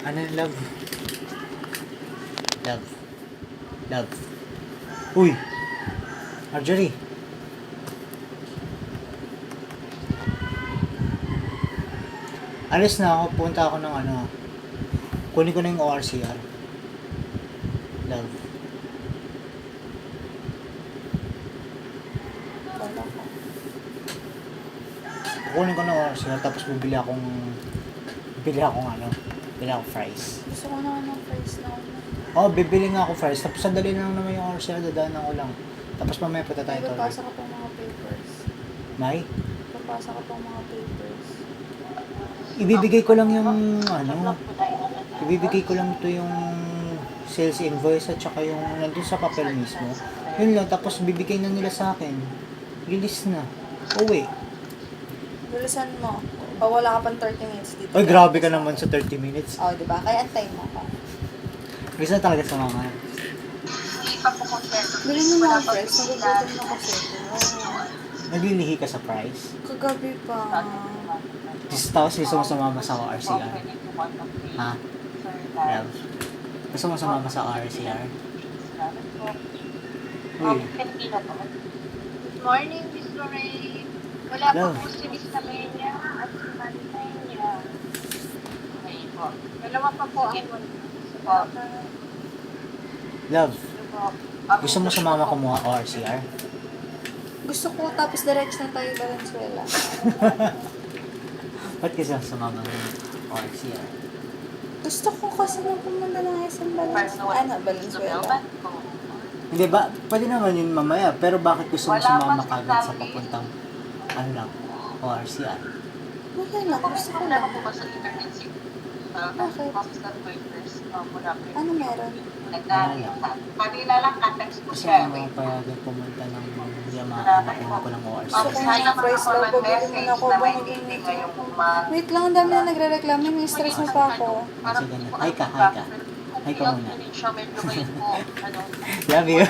Ano yung love? Love. Love. Uy! Marjorie! Alis na ako, punta ako ng ano. Kunin ko na yung ORCR. Love. Wala ko. Kukunin ko ng ORCR, tapos bibili akong fries. Gusto ko naman ng fries na ano. Oh, bibili nga ako fries. Tapos sandali lang naman yung ORCR, dadaanan ko lang. Tapos mamaya punta tayo May toilet. papasa ka pang mga papers. May? Papasa ka pang mga papers. Ibibigay ko lang yung ibibigay ko lang ito yung sales invoice at saka yung nandun sa papel mismo. Yun lang, tapos bibigay na nila sa akin. Release na. Uwi. Bilisan mo. Wala ka pang 30 minutes dito. Ay, grabe ka naman sa 30 minutes. Oh, diba? Kaya antayin mo ako. Gusto na talaga sa mama. Bili mo mga fries. Nagugutom na kasi. Oh. Naglilihi ka sa price. Kagabi pa. Tapos gusto mo sumama sa RCR. Ha? Yeah. Gusto mo sumama sa RCR? Uy. Good morning, Miss Lorraine. Wala Hello. pa po si Miss Tamenia at si Manitania. Okay po. Dalawa pa po ang Love. Gusto mo sumama kumuha RCR? Gusto ko tapos diretso na tayo Valenzuela. Ba't kasi sumama ng RCR? Gusto ko kasi na pumunta ng SM Valenzuela. Hindi ba? Pwede naman yun mamaya. Pero bakit gusto mo sumama kagad sa papuntang ano lang? RCR? Wala lang. Gusto ko lang. Ano meron? Kanina lang context ko Kasi siya. ano payagan pumunta ng Yamaha na kuha ko ng ORCR. Gusto ko yung fries daw. Pagbitin mo na ako ba Wait lang, ang dami na nagre-reklamo. May stress mo pa ako. Sige na. Hi ka, hi ka. Hi ka muna. Siya medyo kayo po, ano, Love you.